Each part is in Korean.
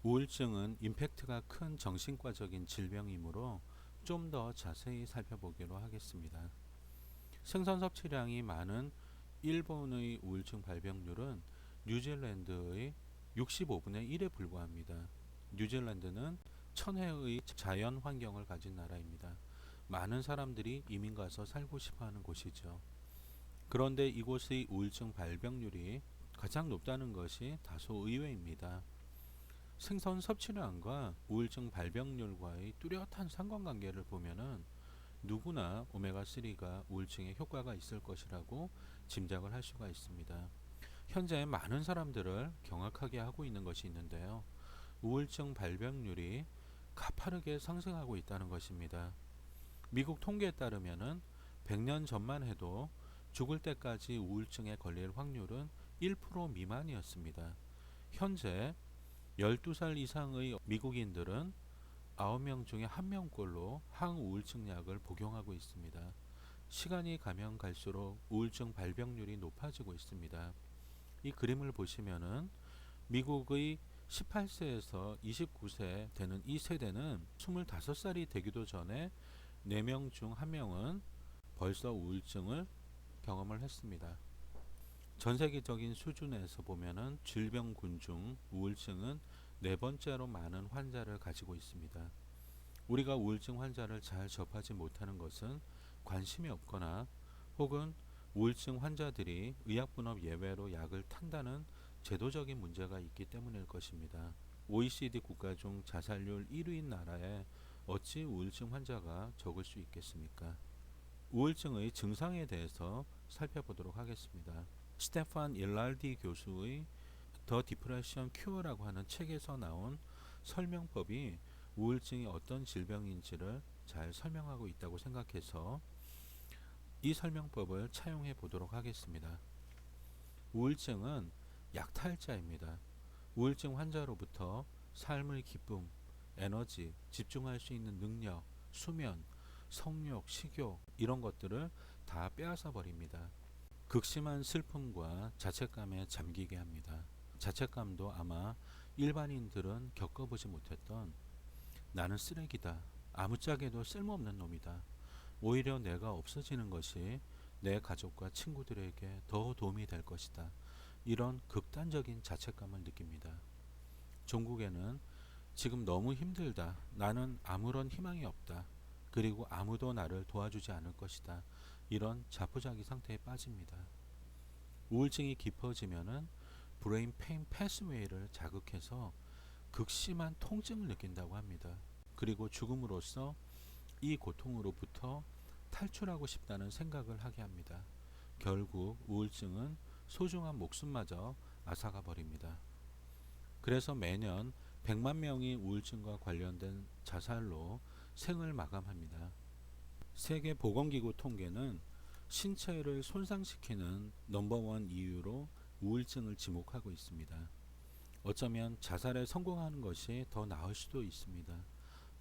우울증은 임팩트가 큰 정신과적인 질병이므로 좀 더 자세히 살펴보기로 하겠습니다. 생선 섭취량이 많은 일본의 우울증 발병률은 뉴질랜드의 65분의 1에 불과합니다. 뉴질랜드는 천혜의 자연 환경을 가진 나라입니다. 많은 사람들이 이민 가서 살고 싶어 하는 곳이죠. 그런데 이곳의 우울증 발병률이 가장 높다는 것이 다소 의외입니다. 생선 섭취량과 우울증 발병률과의 뚜렷한 상관관계를 보면은 누구나 오메가3가 우울증에 효과가 있을 것이라고 짐작을 할 수가 있습니다. 현재 많은 사람들을 경악하게 하고 있는 것이 있는데요. 우울증 발병률이 가파르게 상승하고 있다는 것입니다. 미국 통계에 따르면은 100년 전만 해도 죽을 때까지 우울증에 걸릴 확률은 1% 미만이었습니다. 현재 12살 이상의 미국인들은 9명 중에 1명꼴로 항우울증 약을 복용하고 있습니다. 시간이 가면 갈수록 우울증 발병률이 높아지고 있습니다. 이 그림을 보시면은 미국의 18세에서 29세 되는 이 세대는 25살이 되기도 전에 4명 중 1명은 벌써 우울증을 경험을 했습니다. 전 세계적인 수준에서 보면은 질병군 중 우울증은 네 번째로 많은 환자를 가지고 있습니다. 우리가 우울증 환자를 잘 접하지 못하는 것은 관심이 없거나 혹은 우울증 환자들이 의약분업 예외로 약을 탄다는 제도적인 문제가 있기 때문일 것입니다. OECD 국가 중 자살률 1위인 나라에 어찌 우울증 환자가 적을 수 있겠습니까? 우울증의 증상에 대해서 살펴보도록 하겠습니다. 스테판 일랄디 교수의 더 디프레션 큐어라고 하는 책에서 나온 설명법이 우울증이 어떤 질병인지를 잘 설명하고 있다고 생각해서 이 설명법을 차용해 보도록 하겠습니다. 우울증은 약탈자입니다. 우울증 환자로부터 삶의 기쁨, 에너지, 집중할 수 있는 능력, 수면, 성욕, 식욕 이런 것들을 다 빼앗아 버립니다. 극심한 슬픔과 자책감에 잠기게 합니다. 자책감도 아마 일반인들은 겪어보지 못했던 나는 쓰레기다. 아무짝에도 쓸모없는 놈이다. 오히려 내가 없어지는 것이 내 가족과 친구들에게 더 도움이 될 것이다. 이런 극단적인 자책감을 느낍니다. 종국에는 지금 너무 힘들다. 나는 아무런 희망이 없다. 그리고 아무도 나를 도와주지 않을 것이다. 이런 자포자기 상태에 빠집니다. 우울증이 깊어지면은 브레인 페인 패스웨이를 자극해서 극심한 통증을 느낀다고 합니다. 그리고 죽음으로써 이 고통으로부터 탈출하고 싶다는 생각을 하게 합니다. 결국 우울증은 소중한 목숨마저 앗아가 버립니다. 그래서 매년 100만 명이 우울증과 관련된 자살로 생을 마감합니다. 세계보건기구 통계는 신체를 손상시키는 넘버원 이유로 우울증을 지목하고 있습니다. 어쩌면 자살에 성공하는 것이 더 나을 수도 있습니다.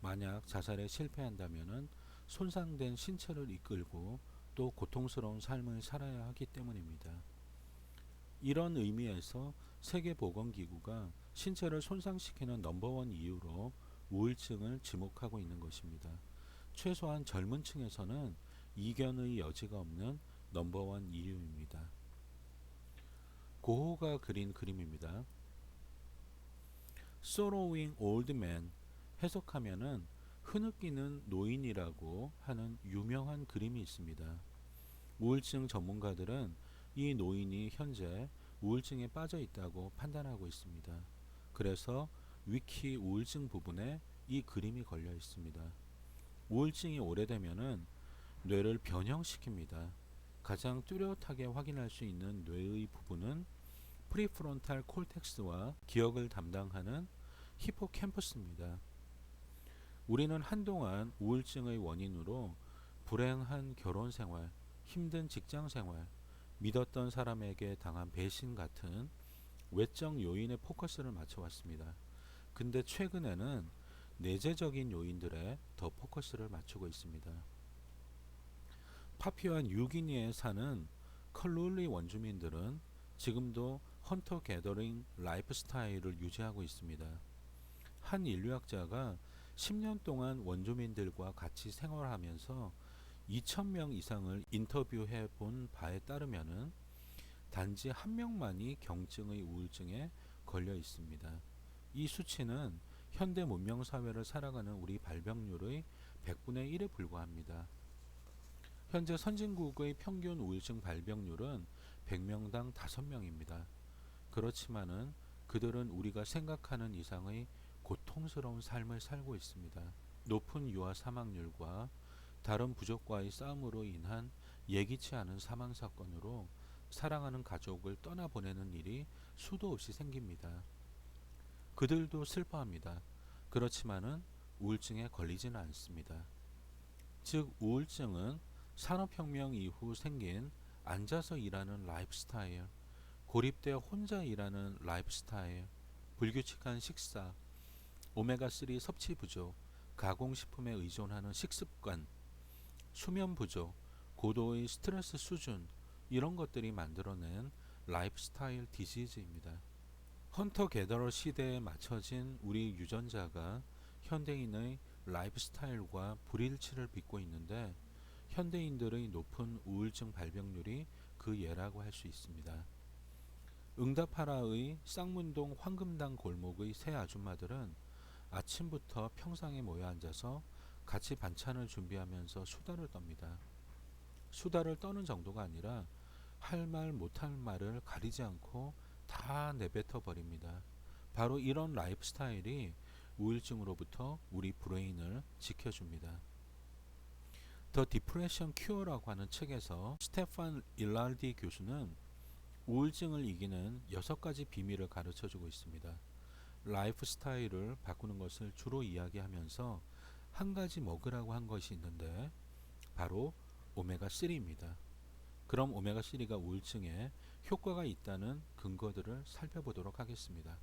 만약 자살에 실패한다면 손상된 신체를 이끌고 또 고통스러운 삶을 살아야 하기 때문입니다. 이런 의미에서 세계보건기구가 신체를 손상시키는 넘버원 이유로 우울증을 지목하고 있는 것입니다. 최소한 젊은 층에서는 이견의 여지가 없는 넘버원 이유입니다. 고호가 그린 그림입니다. Sorrowing Old Man, 해석하면은 흐느끼는 노인이라고 하는 유명한 그림이 있습니다. 우울증 전문가들은 이 노인이 현재 우울증에 빠져 있다고 판단하고 있습니다. 그래서 위키 우울증 부분에 이 그림이 걸려 있습니다. 우울증이 오래되면은 뇌를 변형시킵니다. 가장 뚜렷하게 확인할 수 있는 뇌의 부분은 프리프론탈 콜텍스와 기억을 담당하는 히포캠퍼스입니다. 우리는 한동안 우울증의 원인으로 불행한 결혼생활, 힘든 직장생활, 믿었던 사람에게 당한 배신 같은 외적 요인에 포커스를 맞춰왔습니다. 근데 최근에는 내재적인 요인들에 더 포커스를 맞추고 있습니다. 파푸아 뉴기니에 사는 컬룰리 원주민들은 지금도 헌터 게더링 라이프 스타일을 유지하고 있습니다. 한 인류학자가 10년 동안 원주민들과 같이 생활하면서 2,000명 이상을 인터뷰해 본 바에 따르면은 단지 한 명만이 경증의 우울증에 걸려 있습니다. 이 수치는 현대 문명 사회를 살아가는 우리 발병률의 100분의 1에 불과합니다. 현재 선진국의 평균 우울증 발병률은 100명당 5명입니다. 그렇지만은 그들은 우리가 생각하는 이상의 고통스러운 삶을 살고 있습니다. 높은 유아 사망률과 다른 부족과의 싸움으로 인한 예기치 않은 사망 사건으로 사랑하는 가족을 떠나보내는 일이 수도 없이 생깁니다. 그들도 슬퍼합니다. 그렇지만은 우울증에 걸리지는 않습니다. 즉, 우울증은 산업혁명 이후 생긴 앉아서 일하는 라이프 스타일, 고립되어 혼자 일하는 라이프 스타일, 불규칙한 식사, 오메가3 섭취 부족, 가공식품에 의존하는 식습관, 수면 부족, 고도의 스트레스 수준, 이런 것들이 만들어낸 라이프 스타일 디지즈입니다. 헌터 게더러 시대에 맞춰진 우리 유전자가 현대인의 라이프 스타일과 불일치를 빚고 있는데, 현대인들의 높은 우울증 발병률이 그 예라고 할 수 있습니다. 응답하라의 쌍문동 황금당 골목의 세 아줌마들은 아침부터 평상에 모여 앉아서 같이 반찬을 준비하면서 수다를 떱니다. 수다를 떠는 정도가 아니라 할 말 못할 말을 가리지 않고 다 내뱉어 버립니다. 바로 이런 라이프 스타일이 우울증으로부터 우리 브레인을 지켜줍니다. 더 디프레션 큐어라고 하는 책에서 스테판 일랄디 교수는 우울증을 이기는 6가지 비밀을 가르쳐주고 있습니다. 라이프 스타일을 바꾸는 것을 주로 이야기하면서 한 가지 먹으라고 한 것이 있는데 바로 오메가3입니다. 그럼 오메가3가 우울증에 효과가 있다는 근거들을 살펴보도록 하겠습니다.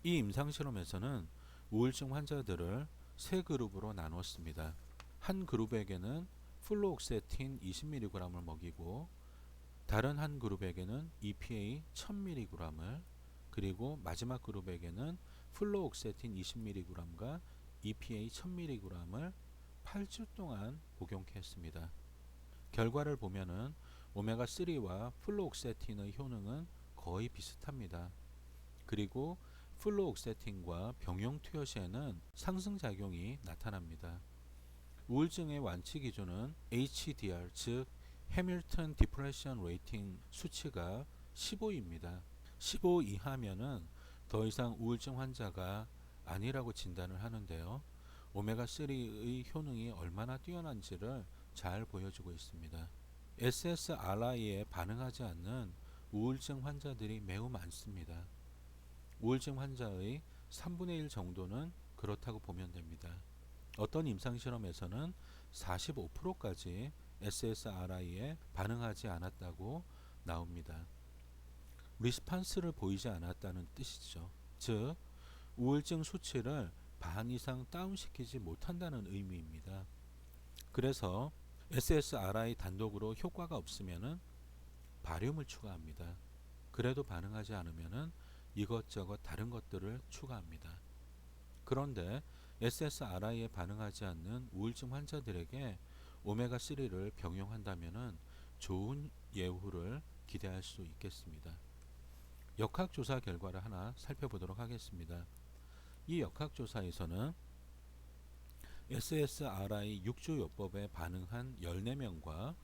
이 임상실험에서는 우울증 환자들을 세 그룹으로 나눴습니다. 한 그룹에게는 플루옥세틴 20mg을 먹이고 다른 한 그룹에게는 EPA 1000mg을, 그리고 마지막 그룹에게는 플루옥세틴 20mg과 EPA 1000mg을 8주 동안 복용했습니다. 결과를 보면은 오메가3와 플루옥세틴의 효능은 거의 비슷합니다. 그리고 플루옥세틴과 병용 투여 시에는 상승작용이 나타납니다. 우울증의 완치 기준은 HDR, 즉 해밀턴 디프레션 레이팅 수치가 15입니다. 15 이하면은 더 이상 우울증 환자가 아니라고 진단을 하는데요. 오메가3의 효능이 얼마나 뛰어난지를 잘 보여주고 있습니다. SSRI에 반응하지 않는 우울증 환자들이 매우 많습니다. 우울증 환자의 3분의 1 정도는 그렇다고 보면 됩니다. 어떤 임상실험에서는 45%까지 SSRI에 반응하지 않았다고 나옵니다. 리스판스를 보이지 않았다는 뜻이죠. 즉, 우울증 수치를 반 이상 다운시키지 못한다는 의미입니다. 그래서 SSRI 단독으로 효과가 없으면 바륨을 추가합니다. 그래도 반응하지 않으면 이것저것 다른 것들을 추가합니다. 그런데 SSRI에 반응하지 않는 우울증 환자들에게 오메가3를 병용한다면 좋은 예후를 기대할 수 있겠습니다. 역학조사 결과를 하나 살펴보도록 하겠습니다. 이 역학조사에서는 SSRI 6주 요법에 반응한 14명과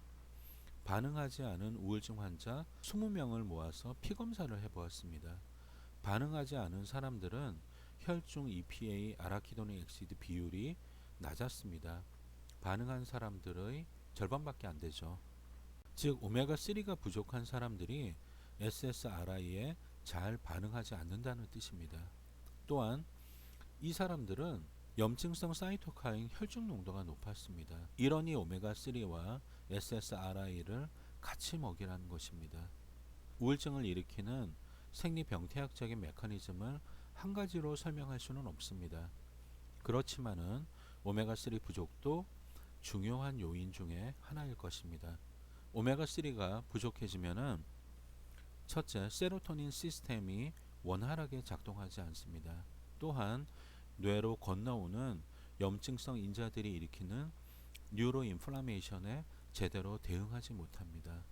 반응하지 않은 우울증 환자 20명을 모아서 피검사를 해보았습니다. 반응하지 않은 사람들은 혈중 EPA 아라키도닉 액시드 비율이 낮았습니다. 반응한 사람들의 절반밖에 안 되죠. 즉 오메가3가 부족한 사람들이 SSRI에 잘 반응하지 않는다는 뜻입니다. 또한 이 사람들은 염증성 사이토카인 혈중 농도가 높았습니다. 이러니 오메가3와 SSRI를 같이 먹이라는 것입니다. 우울증을 일으키는 생리병태학적인 메커니즘을 한 가지로 설명할 수는 없습니다. 그렇지만은 오메가3 부족도 중요한 요인 중에 하나일 것입니다. 오메가3가 부족해지면은 첫째, 세로토닌 시스템이 원활하게 작동하지 않습니다. 또한 뇌로 건너오는 염증성 인자들이 일으키는 뉴로 인플라메이션에 제대로 대응하지 못합니다.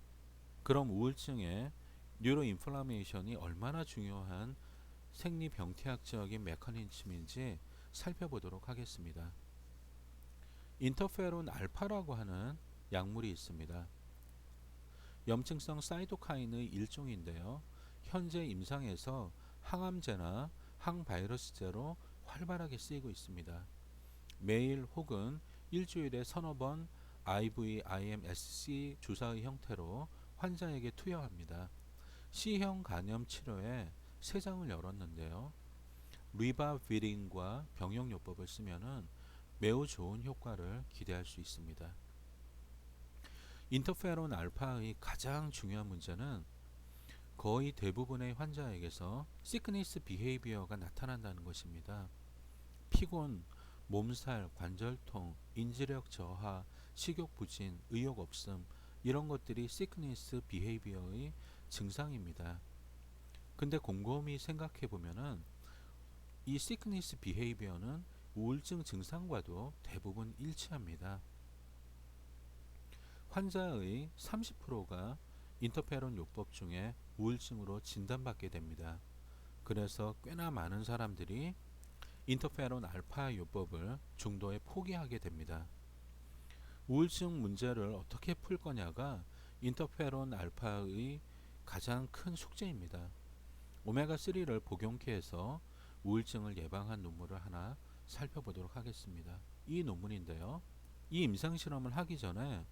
그럼 우울증의 뉴로 인플라메이션이 얼마나 중요한 생리병태학적인 메커니즘인지 살펴보도록 하겠습니다. 인터페론 알파라고 하는 약물이 있습니다. 염증성 사이토카인의 일종인데요. 현재 임상에서 항암제나 항바이러스제로 활발하게 쓰이고 있습니다. 매일 혹은 일주일에 서너 번 IVIMSC 주사의 형태로 환자에게 투여합니다. C형 간염 치료에 3장을 열었는데요. 리바비린과 병용요법을 쓰면은 매우 좋은 효과를 기대할 수 있습니다. 인터페론 알파의 가장 중요한 문제는 거의 대부분의 환자에게서 시크니스 비헤이비어가 나타난다는 것입니다. 피곤, 몸살, 관절통, 인지력 저하, 식욕 부진, 의욕 없음 이런 것들이 시크니스 비헤이비어의 증상입니다. 근데 곰곰이 생각해 보면은 이 시크니스 비헤이비어는 우울증 증상과도 대부분 일치합니다. 환자의 30%가 인터페론 요법 중에 우울증으로 진단받게 됩니다. 그래서 꽤나 많은 사람들이 인터페론 알파 요법을 중도에 포기하게 됩니다. 우울증 문제를 어떻게 풀 거냐가 인터페론 알파의 가장 큰 숙제입니다. 오메가3를 복용케 해서 우울증을 예방한 논문을 하나 살펴보도록 하겠습니다. 이 논문인데요. 이 임상실험을 하기 전에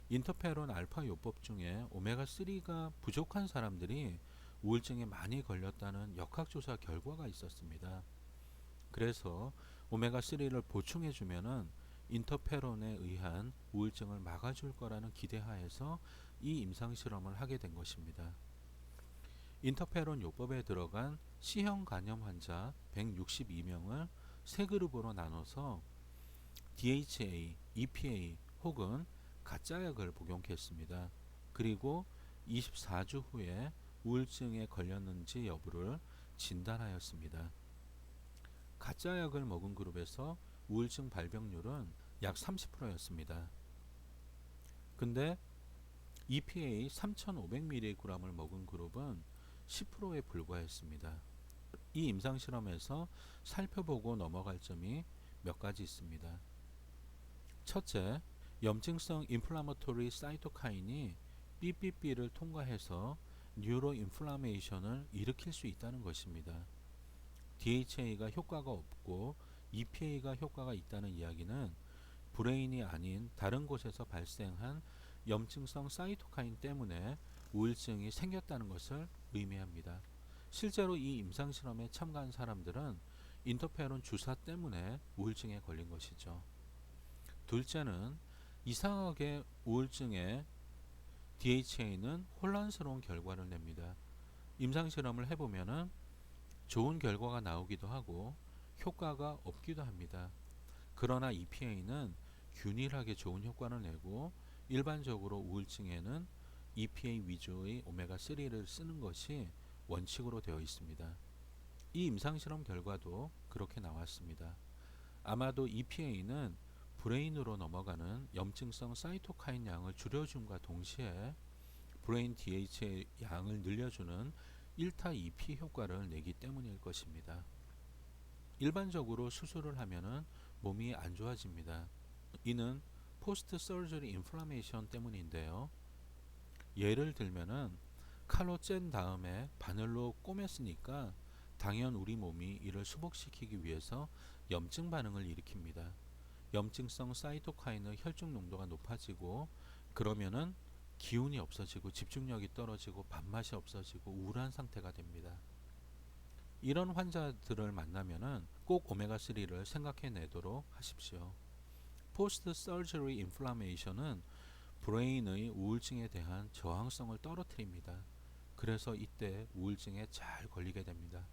인터페론 알파 요법 중에 오메가3가 부족한 사람들이 우울증에 많이 걸렸다는 역학조사 결과가 있었습니다. 그래서 오메가3를 보충해 주면은 인터페론에 의한 우울증을 막아줄 거라는 기대하에서 이 임상실험을 하게 된 것입니다. 인터페론 요법에 들어간 C형 간염 환자 162명을 세 그룹으로 나눠서 DHA, EPA 혹은 가짜약을 복용했습니다. 그리고 24주 후에 우울증에 걸렸는지 여부를 진단하였습니다. 가짜약을 먹은 그룹에서 우울증 발병률은 약 30%였습니다. 근데 EPA 3500mg을 먹은 그룹은 10%에 불과했습니다. 이 임상실험에서 살펴보고 넘어갈 점이 몇 가지 있습니다. 첫째, 염증성 인플라마토리 사이토카인이 BBB를 통과해서 뉴로 인플라메이션을 일으킬 수 있다는 것입니다. DHA가 효과가 없고 EPA가 효과가 있다는 이야기는 브레인이 아닌 다른 곳에서 발생한 염증성 사이토카인 때문에 우울증이 생겼다는 것을 의미합니다. 실제로 이 임상실험에 참가한 사람들은 인터페론 주사 때문에 우울증에 걸린 것이죠. 둘째는 이상하게 우울증의 DHA는 혼란스러운 결과를 냅니다. 임상실험을 해보면은 좋은 결과가 나오기도 하고 효과가 없기도 합니다. 그러나 EPA는 균일하게 좋은 효과를 내고 일반적으로 우울증에는 EPA 위주의 오메가3를 쓰는 것이 원칙으로 되어 있습니다. 이 임상실험 결과도 그렇게 나왔습니다. 아마도 EPA는 브레인으로 넘어가는 염증성 사이토카인 양을 줄여줌과 동시에 브레인 DHA 양을 늘려주는 1타 2피 효과를 내기 때문일 것입니다. 일반적으로 수술을 하면은 몸이 안 좋아집니다. 이는 포스트 서저리 인플라메이션 때문인데요. 예를 들면은 칼로 짠 다음에 바늘로 꼬맸으니까 당연 우리 몸이 이를 수복시키기 위해서 염증 반응을 일으킵니다. 염증성 사이토카인의 혈중 농도가 높아지고 그러면은 기운이 없어지고 집중력이 떨어지고 밥맛이 없어지고 우울한 상태가 됩니다. 이런 환자들을 만나면은 꼭 오메가3를 생각해 내도록 하십시오. 포스트 서저리 인플라메이션은 브레인의 우울증에 대한 저항성을 떨어뜨립니다. 그래서 이때 우울증에 잘 걸리게 됩니다.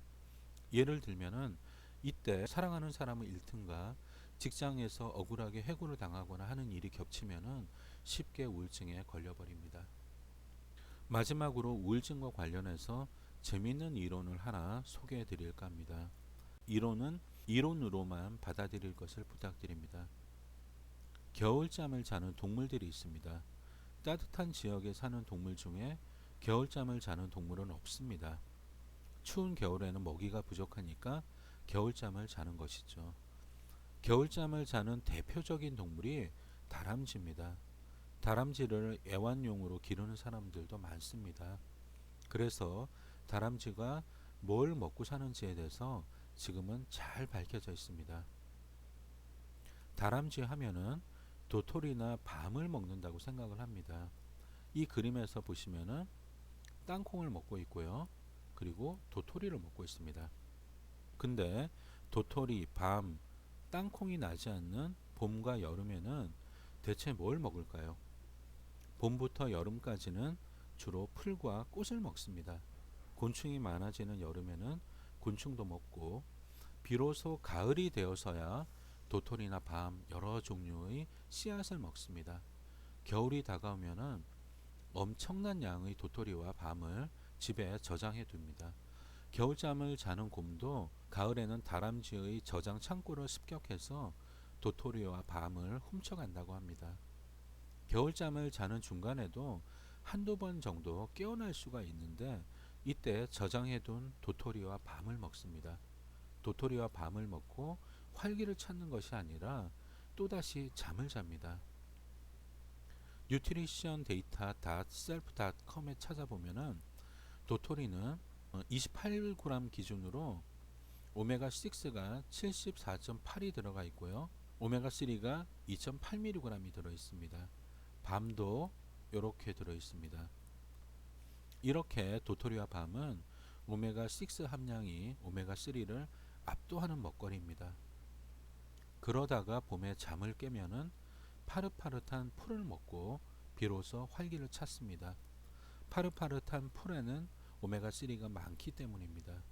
예를 들면은 이때 사랑하는 사람을 잃든가 직장에서 억울하게 해고를 당하거나 하는 일이 겹치면은 쉽게 우울증에 걸려버립니다. 마지막으로 우울증과 관련해서 재미있는 이론을 하나 소개해 드릴까 합니다. 이론은 이론으로만 받아들일 것을 부탁드립니다. 겨울잠을 자는 동물들이 있습니다. 따뜻한 지역에 사는 동물 중에 겨울잠을 자는 동물은 없습니다. 추운 겨울에는 먹이가 부족하니까 겨울잠을 자는 것이죠. 겨울잠을 자는 대표적인 동물이 다람쥐입니다. 다람쥐를 애완용으로 기르는 사람들도 많습니다. 그래서 다람쥐가 뭘 먹고 사는지에 대해서 지금은 잘 밝혀져 있습니다. 다람쥐 하면은 도토리나 밤을 먹는다고 생각을 합니다. 이 그림에서 보시면은 땅콩을 먹고 있고요. 그리고 도토리를 먹고 있습니다. 근데 도토리, 밤, 땅콩이 나지 않는 봄과 여름에는 대체 뭘 먹을까요? 봄부터 여름까지는 주로 풀과 꽃을 먹습니다. 곤충이 많아지는 여름에는 곤충도 먹고, 비로소 가을이 되어서야 도토리나 밤 여러 종류의 씨앗을 먹습니다. 겨울이 다가오면은 엄청난 양의 도토리와 밤을 집에 저장해 둡니다. 겨울잠을 자는 곰도 가을에는 다람쥐의 저장 창고를 습격해서 도토리와 밤을 훔쳐간다고 합니다. 겨울잠을 자는 중간에도 한두 번 정도 깨어날 수가 있는데 이때 저장해둔 도토리와 밤을 먹습니다. 도토리와 밤을 먹고 활기를 찾는 것이 아니라 또다시 잠을 잡니다. nutritiondata.self.com에 찾아보면은 도토리는 28g 기준으로 오메가6가 74.8이 들어가 있고요. 오메가3가 2.8mg이 들어 있습니다. 밤도 이렇게 들어 있습니다. 이렇게 도토리와 밤은 오메가6 함량이 오메가3를 압도하는 먹거리입니다. 그러다가 봄에 잠을 깨면은 파릇파릇한 풀을 먹고 비로소 활기를 찾습니다. 파릇파릇한 풀에는 오메가3가 많기 때문입니다.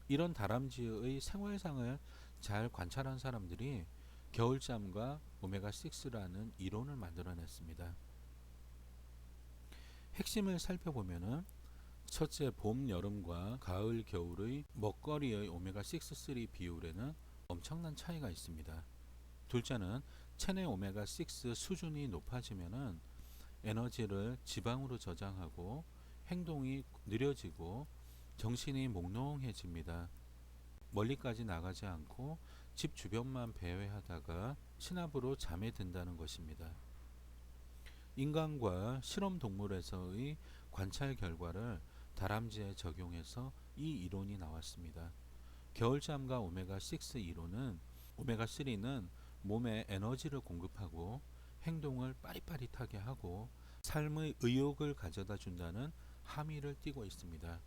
이런 다람쥐의 생활상을 잘 관찰한 사람들이 겨울잠과 오메가6라는 이론을 만들어냈습니다. 핵심을 살펴보면은 첫째, 봄, 여름과 가을, 겨울의 먹거리의 오메가6, 3 비율에는 엄청난 차이가 있습니다. 둘째는 체내 오메가6 수준이 높아지면은 에너지를 지방으로 저장하고 행동이 느려지고 정신이 몽롱해집니다. 멀리까지 나가지 않고 집 주변만 배회하다가 신압으로 잠에 든다는 것입니다. 인간과 실험 동물에서의 관찰 결과를 다람쥐에 적용해서 이 이론이 나왔습니다. 겨울잠과 오메가6 이론은 오메가3는 몸에 에너지를 공급하고 행동을 빠릿빠릿하게 하고 삶의 의욕을 가져다 준다는 함의를 띠고 있습니다.